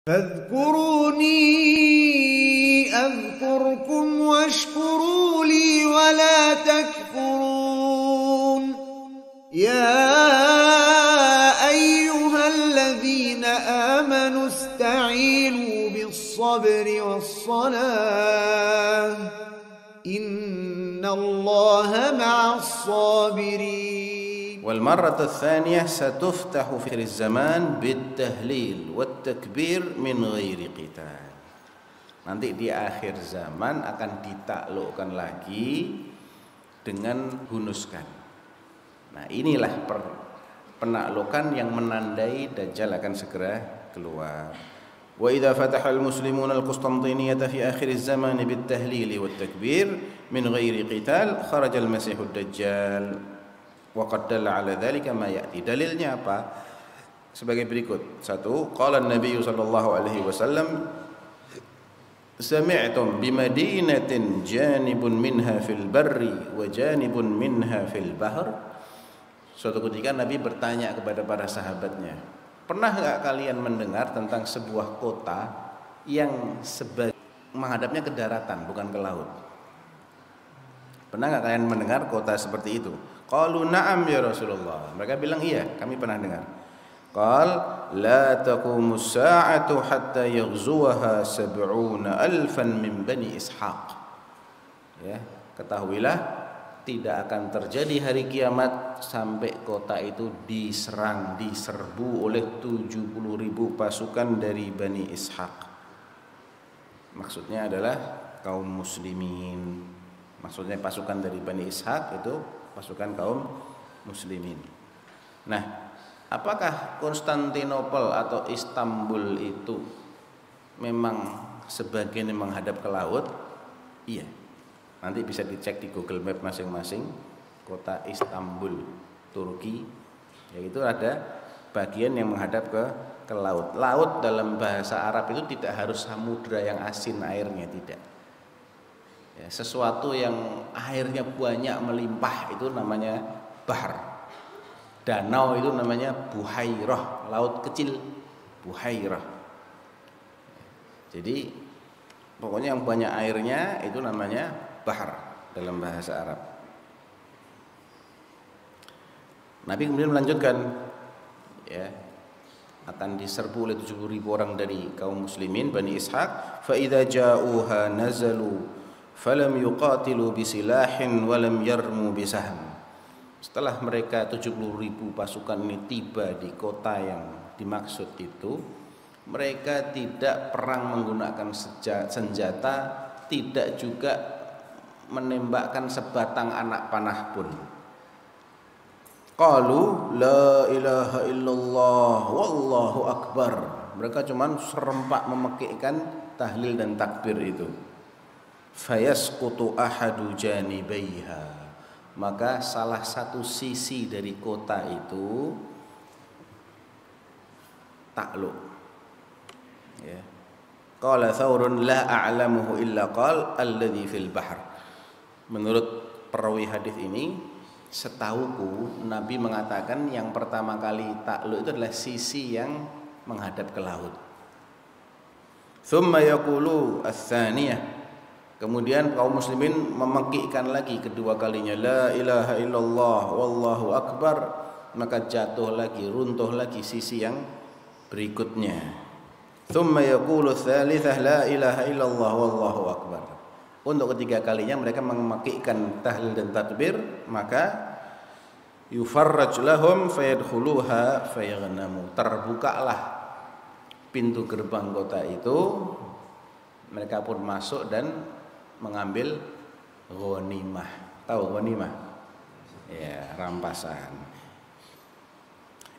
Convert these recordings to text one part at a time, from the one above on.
فاذكروني أذكركم واشكروا لي ولا تكفرون يا أيها الذين آمنوا استعينوا بالصبر والصلاة إن الله مع الصابرين. والمرة الثانية ستفتح في الزمان بالتهليل والtakbir min ghairi qital. Nanti di akhir zaman akan ditaklukkan lagi dengan hunuskan. Nah, inilah penaklukan yang menandai Dajjal akan segera keluar. Wa idza fataha al-muslimuna al-Qustantiniyata fi akhir az-zaman bit-tahlil wat-takbir min ghairi qital kharaja al-masih ad-dajjal. Wa qad dalla 'ala dzalika ma ya'ti. Dalilnya apa? Sebagai berikut. Satu, qala an-nabiy sallallahu alaihi wasallam, sami'tum bi madinatin janibun minha fil barri wa janibun minha fil bahr. Suatu ketika Nabi bertanya kepada para sahabatnya, pernah enggak kalian mendengar tentang sebuah kota yang menghadapnya ke daratan bukan ke laut? Pernah enggak kalian mendengar kota seperti itu? Qalu na'am ya Rasulullah. Mereka bilang iya, kami pernah dengar. Qal la taqumus sa'atu hatta yaghzuwaha 70,000 min bani Ishaq. Ya, ketahuilah tidak akan terjadi hari kiamat sampai kota itu diserbu oleh 70.000 pasukan dari Bani Ishaq. Maksudnya adalah kaum muslimin. Maksudnya pasukan dari Bani Ishaq itu pasukan kaum muslimin. Nah, apakah Konstantinopel atau Istanbul itu memang sebagian yang menghadap ke laut? Iya. Nanti bisa dicek di Google Map masing-masing. Kota Istanbul, Turki, yaitu ada bagian yang menghadap ke laut. Laut dalam bahasa Arab itu tidak harus samudra yang asin airnya, tidak. Ya, sesuatu yang airnya banyak melimpah itu namanya bahar. Danau itu namanya buhairah, laut kecil buhairah. Jadi pokoknya yang banyak airnya itu namanya bahar dalam bahasa Arab. Nabi kemudian melanjutkan, ya, akan diserbu oleh 70.000 orang dari kaum muslimin Bani Ishaq. Fa idza ja'uha nazalu falam yuqatilu bisilahin walam yarmu bisahm. Setelah mereka 70.000 pasukan ini tiba di kota yang dimaksud itu, mereka tidak perang menggunakan senjata, tidak juga menembakkan sebatang anak panah pun. Qalu la ilaha illallah wallahu akbar. Mereka cuman serempak memekikkan tahlil dan takbir itu. Fayasqutu ahadu janibaiha, maka salah satu sisi dari kota itu takluk. Ya. Qala Thawrun la a'lamuhu illa qal alladhi fil bahr. Menurut perawi hadis ini, setauku Nabi mengatakan yang pertama kali takluk itu adalah sisi yang menghadap ke laut. Thumma yaqulu ats-tsaniyah. Kemudian kaum muslimin memekikkan lagi kedua kalinya la ilaha illallah wallahu akbar, maka jatuh lagi, runtuh lagi sisi yang berikutnya. Tsumma yaqulu tsalitsah la ilaha illallah wallahu akbar. Untuk ketiga kalinya mereka memekikkan tahlil dan takbir, maka yufarraj lahum fayadkhuluha fayaghnamu. Terbukalah pintu gerbang kota itu, mereka pun masuk dan mengambil ghanimah. Tahu ghanimah? Ya, rampasan.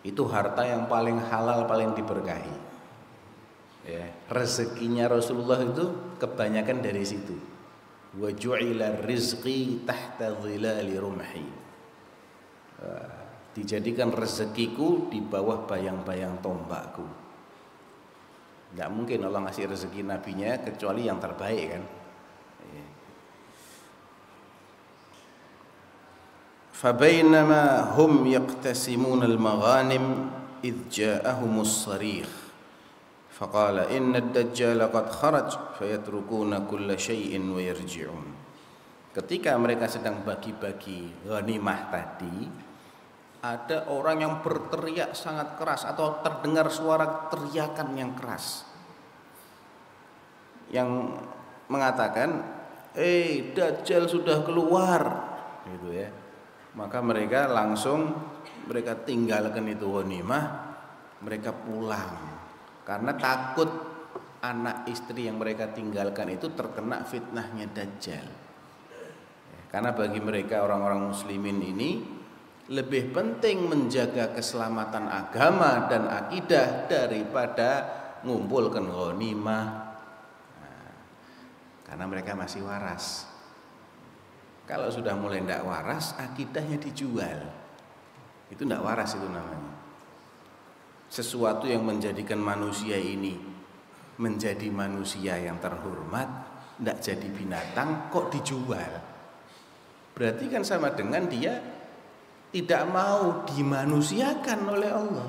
Itu harta yang paling halal, paling diberkahi. Ya, rezekinya Rasulullah itu kebanyakan dari situ. Wa ju'ila rizqi tahta dhilali rumhi. Dijadikan rezekiku di bawah bayang-bayang tombakku. Enggak mungkin Allah ngasih rezeki nabinya kecuali yang terbaik, kan? Fabainama hum yaqtasimuna al-maghanim idh ja'ahumus sarikh faqala inna ad-dajjal qad kharaj fayatrukuna kulla syai'in wa yarji'un. Ketika mereka sedang bagi-bagi ghanimah tadi, ada orang yang berteriak sangat keras atau terdengar suara teriakan yang keras yang mengatakan, Dajjal sudah keluar, gitu ya. Maka mereka tinggalkan itu ghanimah, mereka pulang karena takut anak istri yang mereka tinggalkan itu terkena fitnahnya Dajjal. Karena bagi mereka orang-orang muslimin ini lebih penting menjaga keselamatan agama dan akidah daripada ngumpulkan ghanimah. Karena mereka masih waras. Kalau sudah mulai tidak waras, akidahnya dijual. Itu tidak waras itu namanya. Sesuatu yang menjadikan manusia ini menjadi manusia yang terhormat, tidak jadi binatang, kok dijual. Berarti kan sama dengan dia tidak mau dimanusiakan oleh Allah.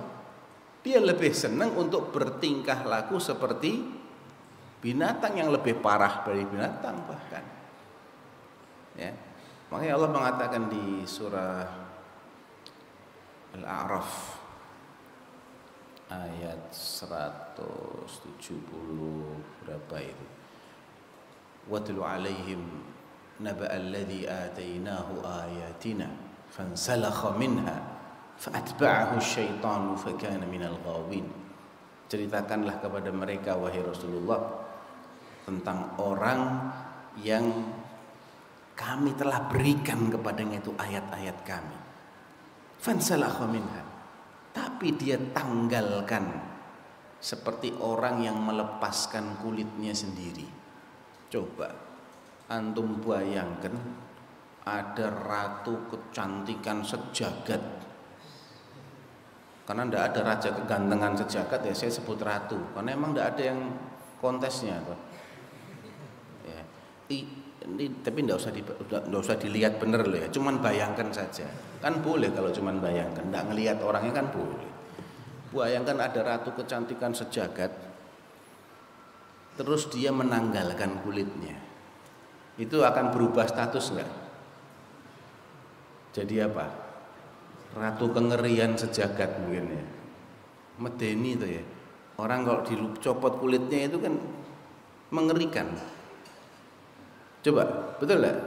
Dia lebih senang untuk bertingkah laku seperti binatang yang lebih parah dari binatang bahkan. Ya. Makanya Allah mengatakan di surah Al-A'raf ayat 170 berapa itu? Watlu 'alaihim naba'al ladzi atainahu ayatina fansalakha minha fa'atba'ahu asyaitanu fakana minal ghawin. Ceritakanlah kepada mereka wahai Rasulullah tentang orang yang kami telah berikan kepadanya itu ayat-ayat kami. Fansalakha minha, tapi dia tanggalkan seperti orang yang melepaskan kulitnya sendiri. Coba antum bayangkan ada ratu kecantikan sejagat. Karena tidak ada raja kegantengan sejagat ya saya sebut ratu. Karena emang tidak ada yang kontesnya. Ya. Tapi tidak usah dilihat bener loh ya. Cuman bayangkan saja. Kan boleh kalau cuman bayangkan. Tidak ngelihat orangnya kan boleh. Bayangkan ada ratu kecantikan sejagat, terus dia menanggalkan kulitnya. Itu akan berubah status enggak? Jadi apa? Ratu kengerian sejagat mungkin ya. Medeni itu ya. Orang kalau dicopot kulitnya itu kan mengerikan. Coba, betul enggak?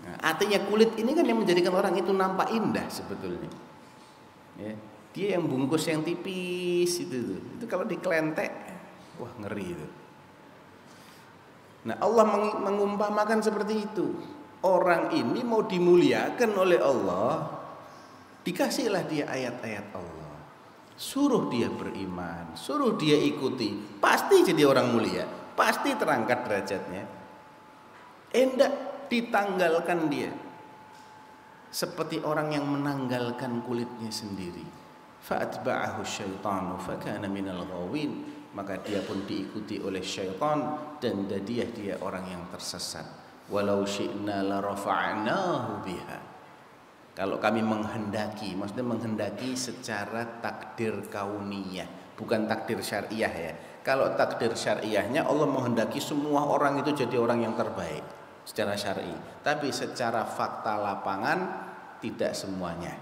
Nah, artinya kulit ini kan yang menjadikan orang itu nampak indah sebetulnya. Ya. Dia yang bungkus yang tipis itu kalau dikelentek, wah ngeri itu. Nah Allah mengumpamakan seperti itu. Orang ini mau dimuliakan oleh Allah, dikasihlah dia ayat-ayat Allah, suruh dia beriman, suruh dia ikuti, pasti jadi orang mulia, pasti terangkat derajatnya. Enggak, ditanggalkan dia seperti orang yang menanggalkan kulitnya sendiri. Fa'atba'ahu syaitanu fakana minal ghawin, maka dia pun diikuti oleh syaitan dan dia orang yang tersesat. Walau syi'na la rafa'nahu biha. Kalau kami menghendaki, maksudnya menghendaki secara takdir kauniyah, bukan takdir syariah ya. Kalau takdir syariahnya Allah menghendaki semua orang itu jadi orang yang terbaik secara syar'i. Tapi secara fakta lapangan tidak semuanya.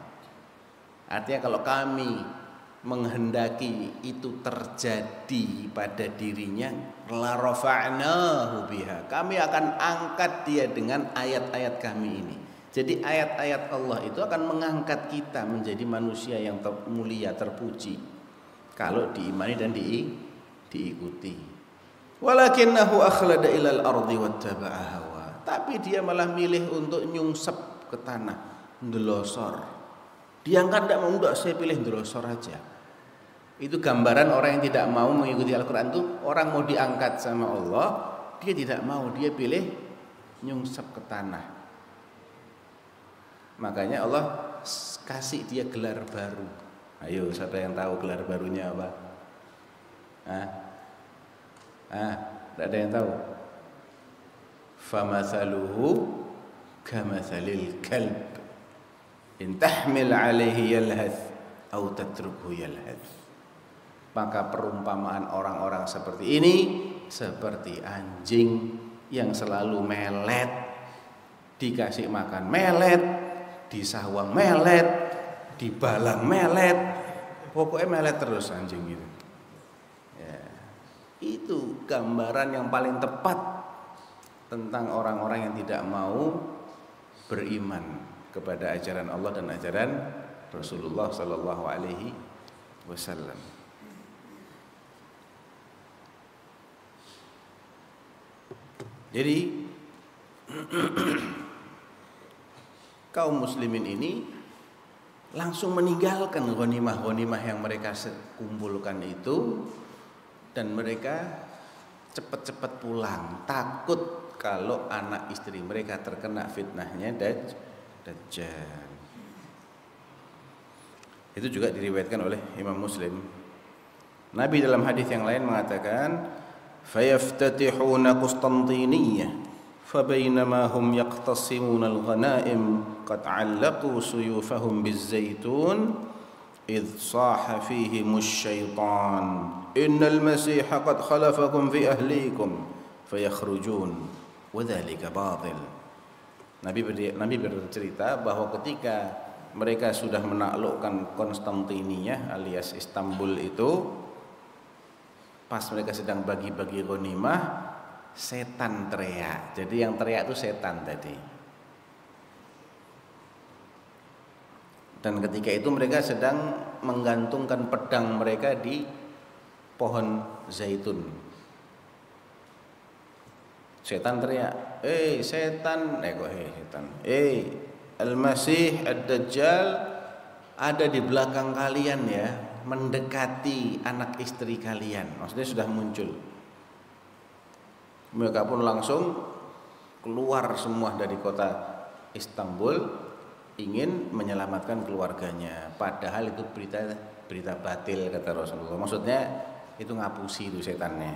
Artinya kalau kami menghendaki itu terjadi pada dirinya, la rafa'nahu biha, kami akan angkat dia dengan ayat-ayat kami ini. Jadi ayat-ayat Allah itu akan mengangkat kita menjadi manusia yang mulia, terpuji kalau diimani dan diikuti. Walakinnahu akhlada ilal ardi wattaba'a hawa, tapi dia malah milih untuk nyungsep ke tanah, ndelosor. Dia kan tidak mau, enggak, saya pilih ndelosor aja. Itu gambaran orang yang tidak mau mengikuti Al-Quran itu, orang mau diangkat sama Allah, dia tidak mau, dia pilih nyungsep ke tanah. Makanya Allah kasih dia gelar baru. Ayo, siapa yang tahu gelar barunya apa? Tidak ada yang tahu. Famathaluhu kamathalil kalb in tahmil alaihi yalhath aw tatrukhu yalhath. Maka perumpamaan orang-orang seperti ini seperti anjing yang selalu melet, dikasih makan melet, disawang melet, dibalang melet, pokoknya melet terus anjing itu. Ya, itu gambaran yang paling tepat tentang orang-orang yang tidak mau beriman kepada ajaran Allah dan ajaran Rasulullah Sallallahu Alaihi Wasallam. Jadi kaum muslimin ini langsung meninggalkan ghanimah-ghanimah yang mereka kumpulkan itu, dan mereka cepat-cepat pulang, takut kalau anak istri mereka terkena fitnahnya Dajjal. Itu juga diriwayatkan oleh Imam Muslim. Nabi dalam hadis yang lain mengatakan, فيفتتحون قسطنطينية فبينما هم يقتسمون الغنائم قد علقوا سيوفهم بالزيتون إذ صاح فيهم الشيطان إن المسيح قد خلفكم في أهليكم فيخرجون وذلك باطل. Nabi bercerita bahwa ketika mereka sudah menaklukkan Konstantinia alias Istanbul itu, pas mereka sedang bagi-bagi ghanimah, setan teriak. Jadi yang teriak itu setan tadi. Dan ketika itu mereka sedang menggantungkan pedang mereka di pohon zaitun. Setan teriak, setan, setan. Al-Masih Ad-Dajjal ada di belakang kalian ya, mendekati anak istri kalian. Maksudnya sudah muncul. Mereka pun langsung keluar semua dari kota Istanbul, ingin menyelamatkan keluarganya. Padahal itu berita batil kata Rasulullah. Maksudnya itu ngapusi itu setannya.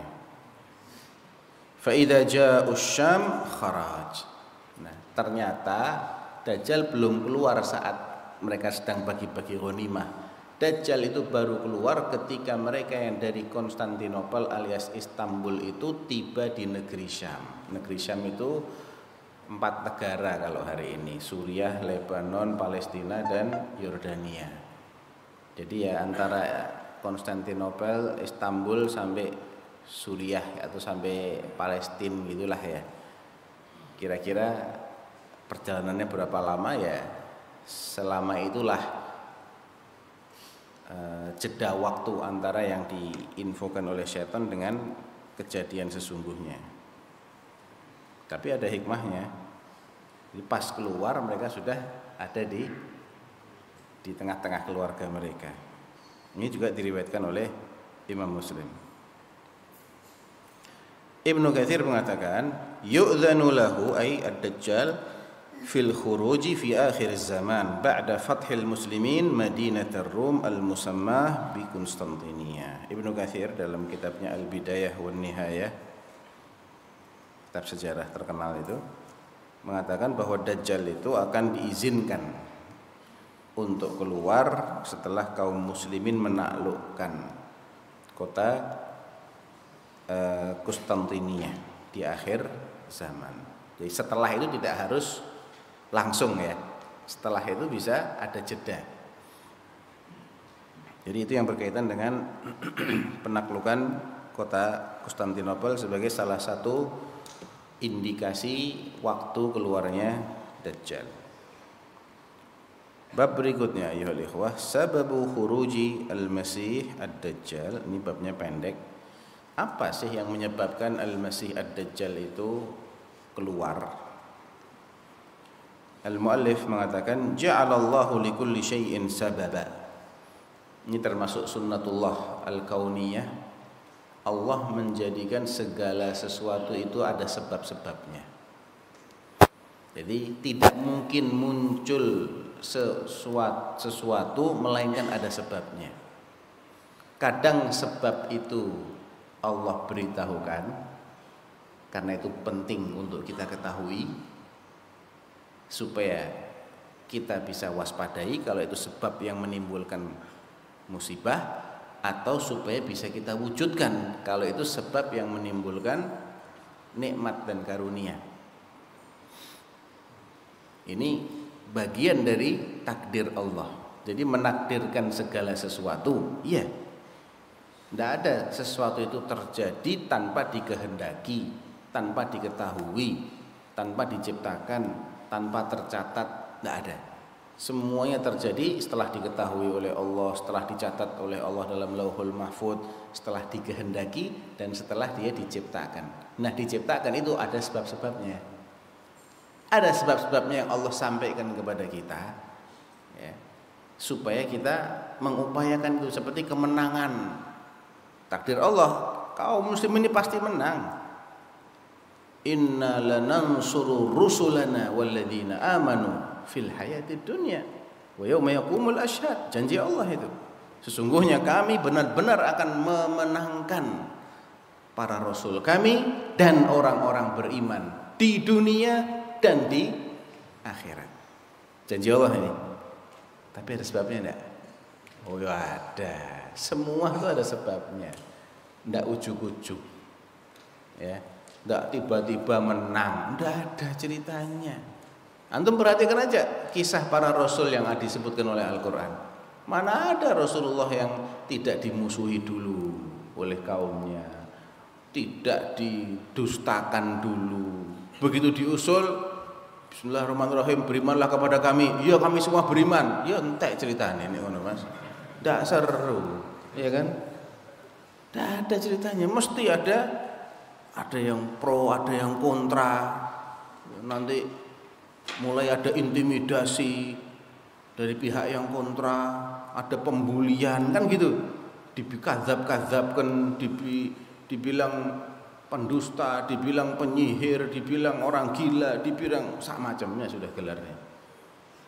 Fa idza ja'u Syam kharaj. Nah, ternyata Dajjal belum keluar saat mereka sedang bagi-bagi ghanimah. Dajjal itu baru keluar ketika mereka yang dari Konstantinopel alias Istanbul itu tiba di negeri Syam. Negeri Syam itu 4 negara kalau hari ini, Suriah, Lebanon, Palestina, dan Yordania. Jadi ya antara Konstantinopel, Istanbul sampai Suriah atau sampai Palestina gitulah ya. Kira-kira perjalanannya berapa lama ya? Selama itulah jeda waktu antara yang diinfokan oleh setan dengan kejadian sesungguhnya. Tapi ada hikmahnya. Jadi pas keluar mereka sudah ada di tengah-tengah keluarga mereka. Ini juga diriwayatkan oleh Imam Muslim. Ibnu Katsir mengatakan, yu'dzanu lahu ay ad-Dajjal fil khuruji fi akhir zaman ba'da fathil muslimin madinatar Rum al-musammah bi Konstantinia. Ibnu Katsir dalam kitabnya Al-Bidayah wan Nihayah, kitab sejarah terkenal itu, mengatakan bahwa Dajjal itu akan diizinkan untuk keluar setelah kaum muslimin menaklukkan kota Konstantinia di akhir zaman. Jadi setelah itu tidak harus langsung ya. Setelah itu bisa ada jeda. Jadi itu yang berkaitan dengan penaklukan kota Konstantinopel sebagai salah satu indikasi waktu keluarnya Dajjal. Bab berikutnya ayyuhal ikhwah, sababu khuruji al-Masih ad-Dajjal. Ini babnya pendek. Apa sih yang menyebabkan al-Masih ad-Dajjal itu keluar? Al-muallif mengatakan ja'alallahu likulli syai'in sababa. Ini termasuk sunnatullah al-kauniyah. Allah menjadikan segala sesuatu itu ada sebab-sebabnya. Jadi tidak mungkin muncul sesuatu melainkan ada sebabnya. Kadang sebab itu Allah beritahukan karena itu penting untuk kita ketahui supaya kita bisa waspadai kalau itu sebab yang menimbulkan musibah. atau supaya bisa kita wujudkan kalau itu sebab yang menimbulkan nikmat dan karunia. Ini bagian dari takdir Allah. Jadi menakdirkan segala sesuatu, iya. Tidak ada sesuatu itu terjadi tanpa dikehendaki, tanpa diketahui, tanpa diciptakan, tanpa tercatat, tidak ada. Semuanya terjadi setelah diketahui oleh Allah, setelah dicatat oleh Allah dalam Lauhul Mahfuz, setelah dikehendaki dan setelah dia diciptakan. Nah, diciptakan itu ada sebab-sebabnya. Ada sebab-sebabnya yang Allah sampaikan kepada kita, ya, supaya kita mengupayakan itu. Seperti kemenangan. Takdir Allah, kaum muslim ini pasti menang. Inna lanansuru rusulana walladzina amanu fil hayatid dunya wa yauma yaqumul asyhad. Janji Allah itu. Sesungguhnya kami benar-benar akan memenangkan para rasul kami dan orang-orang beriman di dunia dan di akhirat. Janji Allah ini. Tapi ada sebabnya enggak? Oh ya ada. Semua itu ada sebabnya. Enggak ujuk-ujuk. Ya. Enggak tiba-tiba menang. Enggak ada ceritanya. Antum perhatikan aja kisah para rasul yang disebutkan oleh Al-Quran. Mana ada Rasulullah yang tidak dimusuhi dulu oleh kaumnya, tidak didustakan dulu. Begitu diusul, Bismillahirrahmanirrahim, berimanlah kepada kami. Ya kami semua beriman. Ya entek ceritanya ini Mas. Enggak seru, ya kan? Enggak ada ceritanya. Mesti ada yang pro, ada yang kontra. Nanti mulai ada intimidasi dari pihak yang kontra, ada pembulian, kan gitu. Dikadzab-kadzabkan, dibilang pendusta, dibilang penyihir, dibilang orang gila, dibilang sak macamnya sudah gelarnya.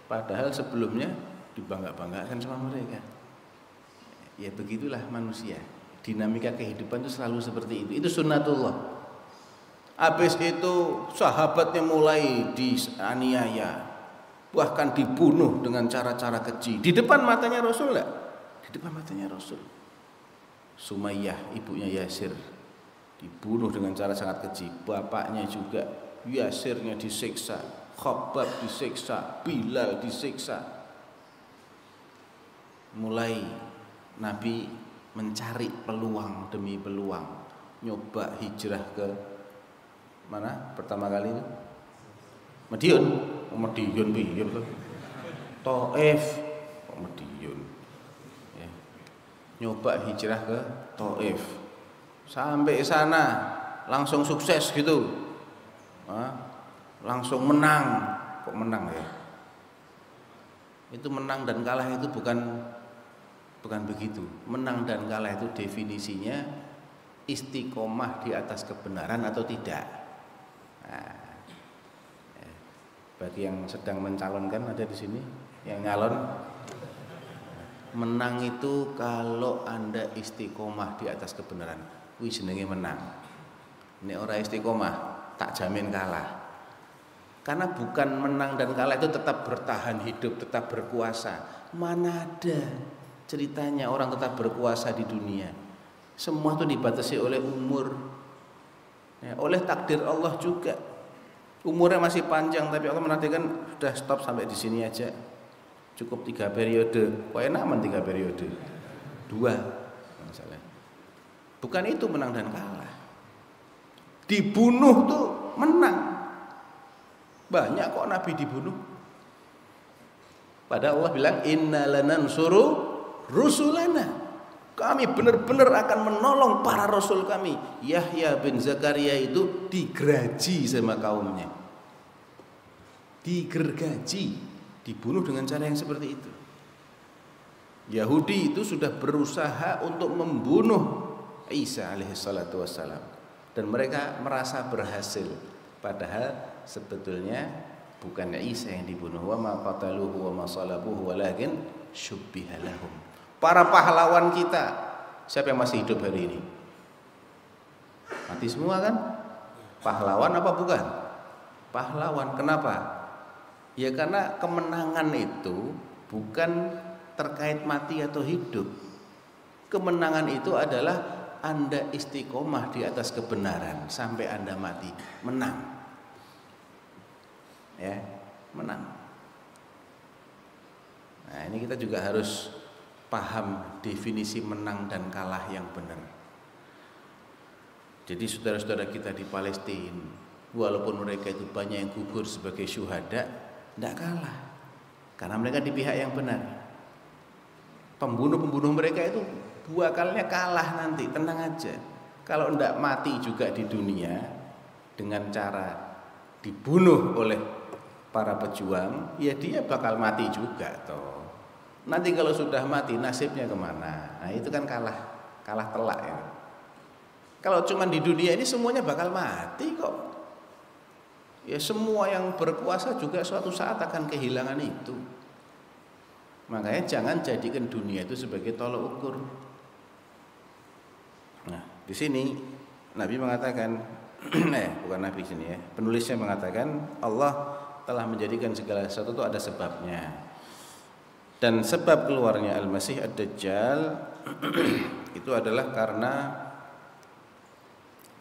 Padahal sebelumnya dibangga-banggakan sama mereka. Ya begitulah manusia. Dinamika kehidupan itu selalu seperti itu. Itu sunnatullah. Habis itu sahabatnya mulai dianiaya, bahkan dibunuh dengan cara-cara keji. Di depan matanya Rasul enggak? Di depan matanya Rasul. Sumayyah, ibunya Yasir, dibunuh dengan cara sangat keji. Bapaknya juga, Yasirnya disiksa, Khabbab disiksa, Bilal disiksa. Mulai Nabi mencari peluang demi peluang, nyoba hijrah ke mana pertama kali itu? Madiun. Madiun piye betul? Taif. Madiun. Ya. Nyoba hijrah ke Taif. Sampai sana langsung sukses gitu. Langsung menang. Kok menang ya? Itu menang dan kalah itu bukan begitu. Menang dan kalah itu definisinya istiqomah di atas kebenaran atau tidak. Nah, bagi yang sedang mencalonkan ada di sini yang nyalon, menang itu kalau Anda istiqomah di atas kebenaran, kuwi jenenge menang. Nek ora istiqomah tak jamin kalah. Karena bukan menang dan kalah itu tetap bertahan hidup, tetap berkuasa. Mana ada ceritanya orang tetap berkuasa di dunia. Semua itu dibatasi oleh umur. Ya, oleh takdir Allah juga. Umurnya masih panjang tapi Allah menargetkan sudah stop sampai di sini aja. Cukup 3 periode. Kok enak 3 periode. 2 misalnya. Bukan itu menang dan kalah. Dibunuh tuh menang. Banyak kok Nabi dibunuh. Padahal Allah bilang inna lanansuru rusulana. Kami benar-benar akan menolong para rasul kami. Yahya bin Zakaria itu digraji sama kaumnya. Digergaji, dibunuh dengan cara yang seperti itu. Yahudi itu sudah berusaha untuk membunuh Isa alaihissalatu wassalam. Dan mereka merasa berhasil. Padahal sebetulnya bukan Isa yang dibunuh. Wa ma qataluhu wa ma salabuhu walakin syubbiha lahum. Para pahlawan kita, siapa yang masih hidup hari ini? Mati semua kan? Pahlawan apa bukan? Pahlawan. Kenapa? Ya karena kemenangan itu bukan terkait mati atau hidup. Kemenangan itu adalah Anda istiqomah di atas kebenaran sampai Anda mati, menang. Ya, menang. Nah, ini kita juga harus paham definisi menang dan kalah yang benar. Jadi saudara-saudara kita di Palestina, walaupun mereka itu banyak yang gugur sebagai syuhada, tidak kalah, karena mereka di pihak yang benar. Pembunuh-pembunuh mereka itu dua kalinya kalah nanti, tenang aja. Kalau tidak mati juga di dunia dengan cara dibunuh oleh para pejuang, ya dia bakal mati juga toh. Nanti kalau sudah mati nasibnya kemana? Nah itu kan kalah telak ya. Kalau cuma di dunia ini semuanya bakal mati kok. Ya semua yang berkuasa juga suatu saat akan kehilangan itu. Makanya jangan jadikan dunia itu sebagai tolok ukur. Nah, di sini Nabi mengatakan, bukan Nabi sini ya, penulisnya mengatakan Allah telah menjadikan segala sesuatu itu ada sebabnya. Dan sebab keluarnya Al-Masih Ad-Dajjal itu adalah karena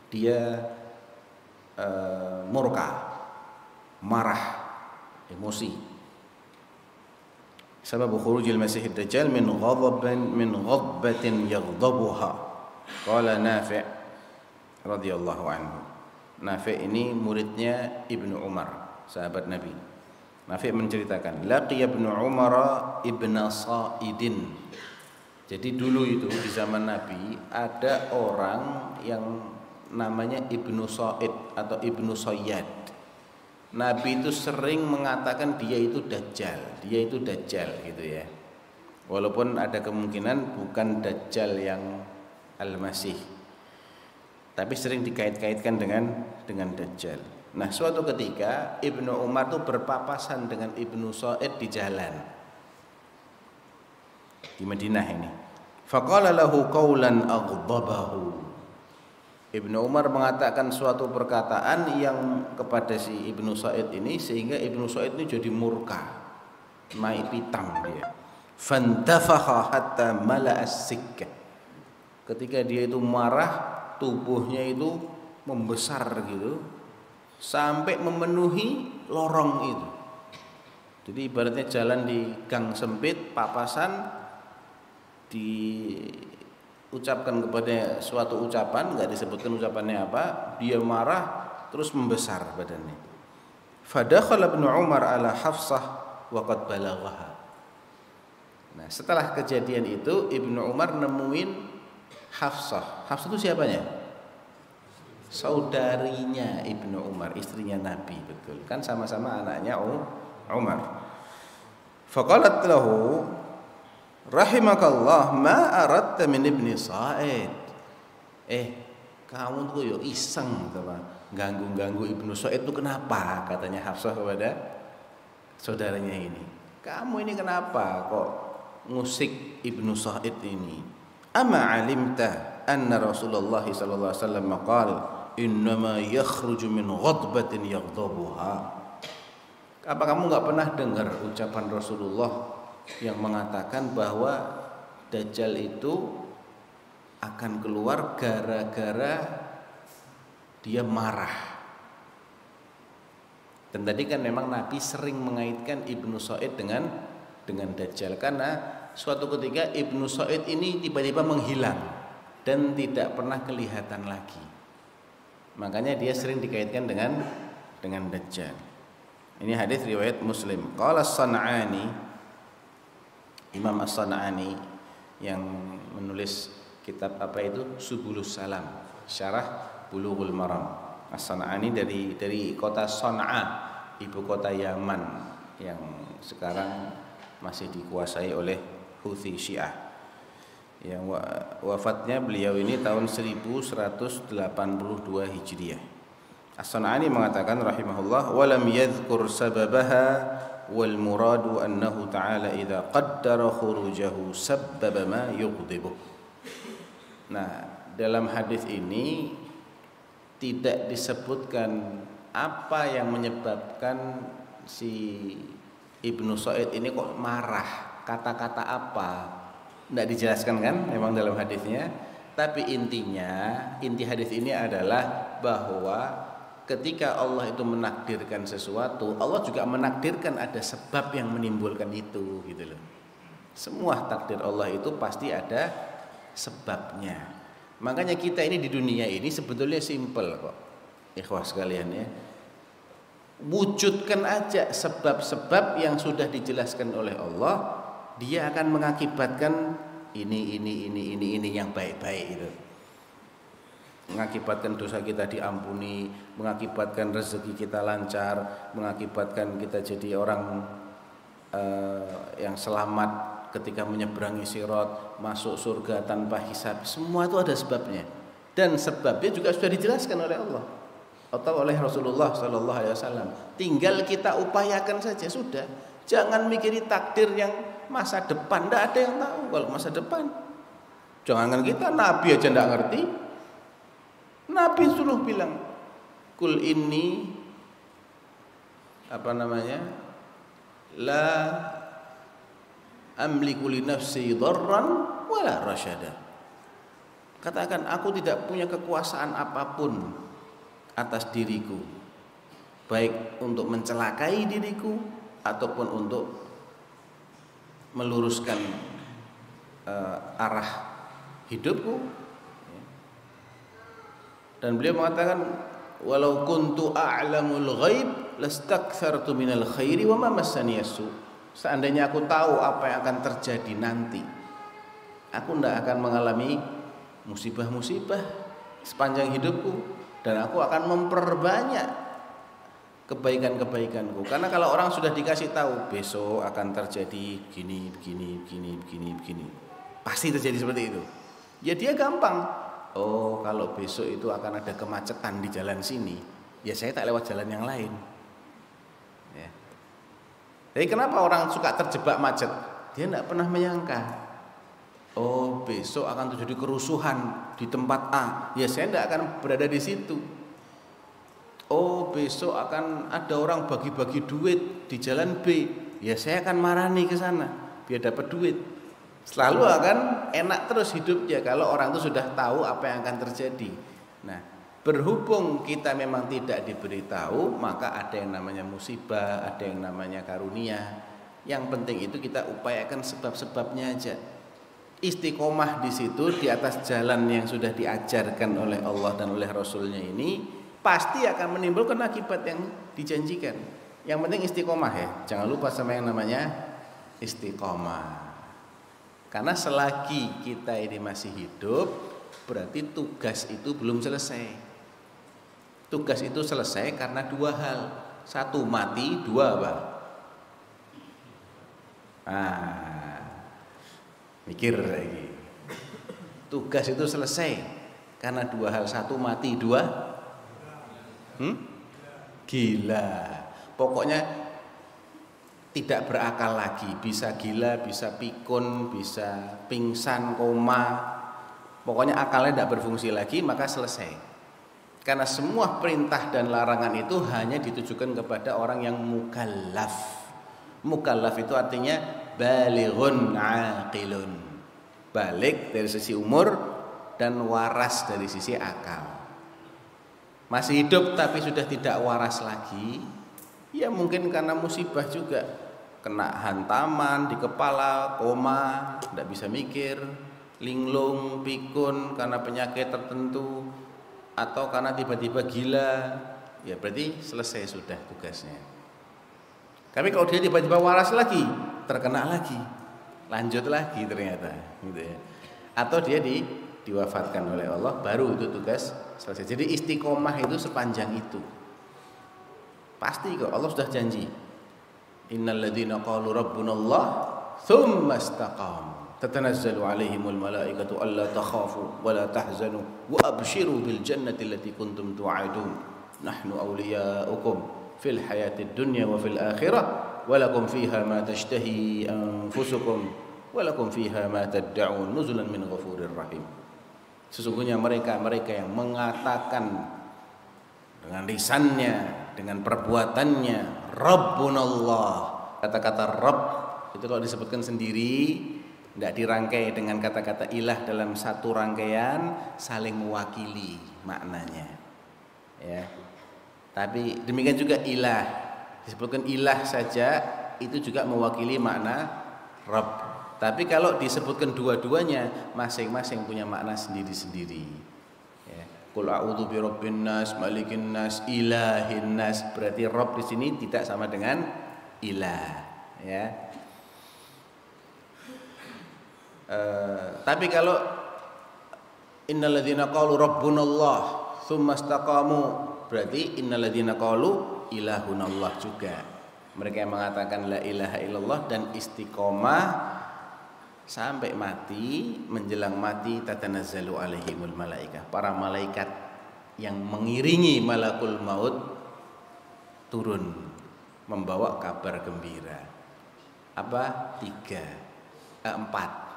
dia murka, marah, emosi. Sebab khurujil Masih Ad-Dajjal min ghadbatin yaghdabuha. Qala Nafi' radhiyallahu anhu. Nafi' ini muridnya Ibnu Umar, sahabat Nabi. Nafi' menceritakan, laqiya Ibnu Umar ibna Sa'idin. Jadi dulu itu di zaman Nabi ada orang yang namanya Ibnu Sa'id atau Ibnu Sayyad. Nabi itu sering mengatakan dia itu Dajjal gitu ya. Walaupun ada kemungkinan bukan Dajjal yang Al-Masih, tapi sering dikait-kaitkan dengan Dajjal. Nah, suatu ketika Ibnu Umar itu berpapasan dengan Ibnu Sa'id di jalan di Madinah ini. Faqala lahu qawlan aghdabahu. Ibnu Umar mengatakan suatu perkataan yang kepada si Ibnu Sa'id ini sehingga Ibnu Sa'id ini jadi murka, naik pitam dia. Fantafakha hatta mala'as sikka. Ketika dia itu marah, tubuhnya itu membesar gitu sampai memenuhi lorong itu. Jadi ibaratnya jalan di gang sempit, papasan, diucapkan kepada suatu ucapan, nggak disebutkan ucapannya apa, dia marah terus membesar badannya. Fadakhala Ibnu Umar ala Hafsah wa qad balaghaha. Nah, setelah kejadian itu Ibnu Umar nemuin Hafsah. Hafsah itu siapanya? Saudarinya Ibnu Umar, istrinya Nabi, betul. Kan sama-sama anaknya Umar. Faqalat lahu rahimakallah ma aradta min ibni Sa'id. Kamu tuh yo iseng apa? Ganggu-ganggu Ibnu Sa'id itu kenapa? Katanya Hafsah kepada saudaranya ini. Kamu ini kenapa kok ngusik Ibnu Sa'id ini? Ama alimta anna Rasulullah sallallahu alaihi wasallam qala innama yakhruju min ghadbatin yaghdabuha. Apa kamu enggak pernah dengar ucapan Rasulullah yang mengatakan bahwa Dajjal itu akan keluar gara-gara dia marah? Dan tadi kan memang Nabi sering mengaitkan Ibnu Sa'id dengan Dajjal karena suatu ketika Ibnu Sa'id ini tiba-tiba menghilang dan tidak pernah kelihatan lagi. Makanya dia sering dikaitkan dengan Dajjal. Ini hadis riwayat Muslim. Qala As-San'ani, Imam As-San'ani yang menulis kitab apa itu? Subulus Salam, Syarah Bulughul Maram. As-San'ani dari kota Sana'a, ibu kota Yaman yang sekarang masih dikuasai oleh Houthi Syiah. Yang wafatnya beliau ini tahun 1182 Hijriah. As-San'ani mengatakan rahimahullah walam yadhkur sababaha wal muradu annahu ta'ala idza qaddara khurujahu sabbaba ma yughdibuh. Nah, dalam hadis ini tidak disebutkan apa yang menyebabkan si Ibnu Sa'id ini kok marah, kata-kata apa Tidak dijelaskan kan memang dalam hadisnya, tapi inti hadis ini adalah bahwa ketika Allah itu menakdirkan sesuatu, Allah juga menakdirkan ada sebab yang menimbulkan itu, gitu loh. Semua takdir Allah itu pasti ada sebabnya. Makanya kita ini di dunia ini sebetulnya simpel kok, ikhwah sekalian ya. Wujudkan aja sebab-sebab yang sudah dijelaskan oleh Allah, dia akan mengakibatkan ini yang baik-baik itu. Mengakibatkan dosa kita diampuni, mengakibatkan rezeki kita lancar, mengakibatkan kita jadi orang yang selamat ketika menyeberangi sirat, masuk surga tanpa hisab. Semua itu ada sebabnya, dan sebabnya juga sudah dijelaskan oleh Allah atau oleh Rasulullah SAW. Tinggal kita upayakan saja sudah. Jangan mikiri takdir yang masa depan, tidak ada yang tahu kalau masa depan. Jangankan kita, Nabi aja tidak ngerti. Nabi suruh bilang, kul inni la amliku li nafsi dharran wala rasyada. Katakan, aku tidak punya kekuasaan apapun atas diriku, baik untuk mencelakai diriku ataupun untuk meluruskan arah hidupku. Dan beliau mengatakan, walau kuntu a'lamul ghaib lastakthartu minal khairi wa ma massani yasu. Seandainya aku tahu apa yang akan terjadi nanti, aku tidak akan mengalami musibah-musibah sepanjang hidupku, dan aku akan memperbanyak kebaikan-kebaikanku. Karena kalau orang sudah dikasih tahu besok akan terjadi begini, pasti terjadi seperti itu, ya dia gampang. Oh, kalau besok itu akan ada kemacetan di jalan sini, ya saya tak lewat jalan yang lain. Ya. Jadi kenapa orang suka terjebak macet? Dia tidak pernah menyangka, oh besok akan terjadi kerusuhan di tempat A, ya saya tidak akan berada di situ. Oh besok akan ada orang bagi-bagi duit di jalan B, ya saya akan marani ke sana biar dapat duit. Selalu akan enak terus hidupnya kalau orang itu sudah tahu apa yang akan terjadi. Nah, berhubung kita memang tidak diberitahu, maka ada yang namanya musibah, ada yang namanya karunia. Yang penting itu kita upayakan sebab-sebabnya aja. Istiqomah di situ, di atas jalan yang sudah diajarkan oleh Allah dan oleh Rasulnya ini, pasti akan menimbulkan akibat yang dijanjikan. Yang penting istiqomah ya, jangan lupa sama yang namanya istiqomah. Karena selagi kita ini masih hidup, berarti tugas itu belum selesai. Tugas itu selesai karena dua hal. Satu, mati. Dua, apa? Mikir lagi. Tugas itu selesai karena dua hal. Satu, mati. Dua, gila. Pokoknya tidak berakal lagi, bisa gila, bisa pikun, bisa pingsan, koma. Pokoknya akalnya tidak berfungsi lagi, maka selesai. Karena semua perintah dan larangan itu hanya ditujukan kepada orang yang mukallaf. Mukallaf itu artinya balighun aqilun. Balik dari sisi umur dan waras dari sisi akal. Masih hidup tapi sudah tidak waras lagi, ya mungkin karena musibah juga, kena hantaman di kepala, koma, tidak bisa mikir, linglung, pikun karena penyakit tertentu, atau karena tiba-tiba gila, ya berarti selesai sudah tugasnya. Tapi kalau dia tiba-tiba waras lagi, terkena lagi, lanjut lagi ternyata, gitu ya. Atau dia diwafatkan oleh Allah, baru itu tugas selesai. Jadi istiqomah itu sepanjang itu. Pasti kok, Allah sudah janji. Innal ladzina qalu rabbunallah tsumma istaqamu tatanazzalu alaihimul malaikatu alla takhafu wa la tahzanu wa abshiru bil jannati allati kuntum tu'adun nahnu awliya'ukum fil hayatid dunya wa fil akhirah wa lakum fiha ma tashtahi anfusukum wa lakum fiha ma tad'un nuzulan min ghafurir rahim. Sesungguhnya mereka yang mengatakan dengan lisannya, dengan perbuatannya, Rabbunallah. Kata-kata Rabb itu kalau disebutkan sendiri Tidak dirangkai dengan kata-kata ilah dalam satu rangkaian, saling mewakili maknanya. Ya. Tapi demikian juga ilah, disebutkan ilah saja itu juga mewakili makna Rabb. Tapi kalau disebutkan dua-duanya, masing-masing punya makna sendiri-sendiri. Ya. Qul a'udzu birabbin nas, malikin nas, ilahin nas. Berarti Rabb di sini tidak sama dengan ilah. Ya. Tapi kalau innalladzina qalu rabbunallah tsumma istaqamu, berarti innalladzina qalu ilahunallah juga. Mereka yang mengatakan la ilaha illallah dan istiqomah sampai mati, menjelang mati tatanazzalu alaihimul malaikah. Para malaikat yang mengiringi malakul maut turun membawa kabar gembira. Apa? 4.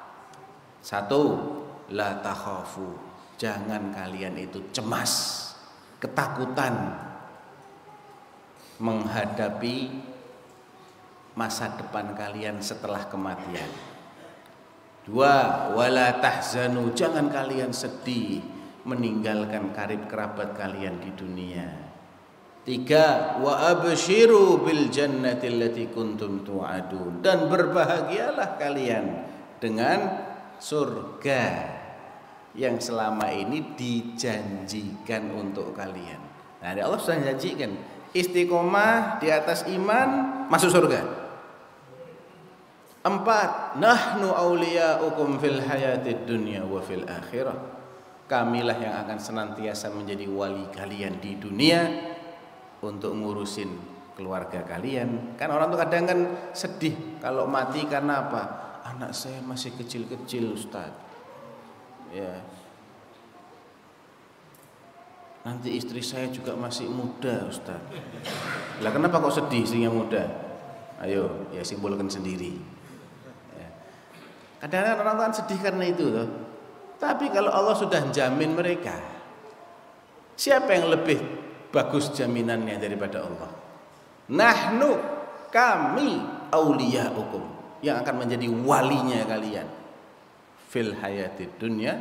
1, la takhafu, jangan kalian itu cemas, ketakutan menghadapi masa depan kalian setelah kematian. 2, wala tahzanu, jangan kalian sedih meninggalkan karib kerabat kalian di dunia. 3, wa abshiru bil jannati allati kuntum tu'adun, dan berbahagialah kalian dengan surga yang selama ini dijanjikan untuk kalian. Nah, Allah sudah janjikan istiqomah di atas iman masuk surga. 4, nahnu auliyaukum fil hayatid dunya wa fil akhirah. Kamilah yang akan senantiasa menjadi wali kalian di dunia untuk ngurusin keluarga kalian. Kan orang tuh kadang kan sedih kalau mati karena apa? Anak saya masih kecil-kecil, Ustaz. Ya. Nanti istri saya juga masih muda, Ustaz. Lah kenapa kok sedih istrinya muda? Ayo, ya simpulkan sendiri. Ya. Kadang-kadang orang kan sedih karena itu loh. Tapi kalau Allah sudah jamin mereka, siapa yang lebih bagus jaminannya daripada Allah? Nahnu, kami auliyaukum, yang akan menjadi walinya kalian fil hayatid dunya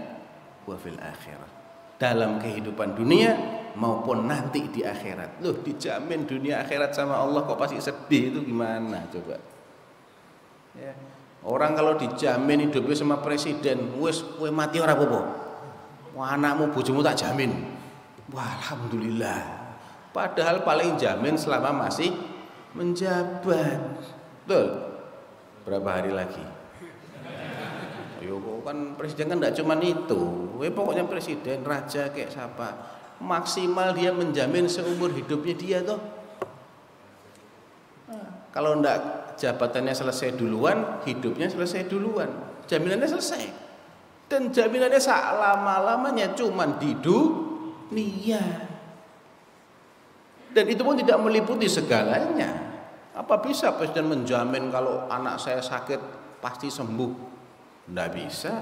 wa fil akhirah, dalam kehidupan dunia maupun nanti di akhirat. Loh, dijamin dunia akhirat sama Allah kok pasti sedih, itu gimana coba? Ya. Orang kalau dijamin hidupnya sama presiden, wis kowe mati ora apa-apa. Wah, anakmu bojomu tak jamin. Wah, alhamdulillah. Padahal paling jamin selama masih menjabat. Betul. Berapa hari lagi? Yo kan presiden kan tidak cuma itu. Pokoknya presiden, raja kayak siapa, maksimal dia menjamin seumur hidupnya dia toh. Kalau tidak jabatannya selesai duluan, hidupnya selesai duluan, jaminannya selesai. Dan jaminannya selama-lamanya cuma di dunia. Dan itu pun tidak meliputi segalanya. Apa bisa presiden menjamin kalau anak saya sakit pasti sembuh? Tidak bisa.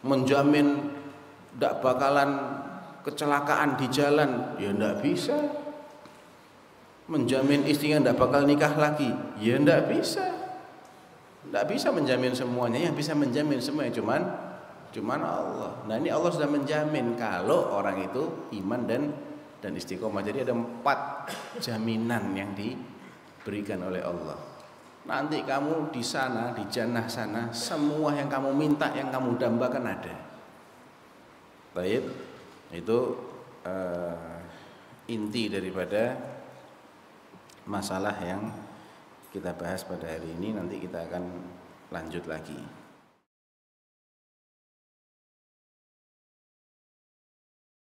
Menjamin tidak bakalan kecelakaan di jalan? Ya tidak bisa. Menjamin istrinya tidak bakal nikah lagi? Ya tidak bisa. Tidak bisa menjamin semuanya. Yang bisa menjamin semuanya cuman Allah. Nah, ini Allah sudah menjamin kalau orang itu iman dan istiqomah. Jadi ada 4 jaminan yang diberikan oleh Allah. Nanti kamu di sana, di jannah sana, semua yang kamu minta, yang kamu dambakan ada. Baik, itu inti daripada masalah yang kita bahas pada hari ini. Nanti kita akan lanjut lagi.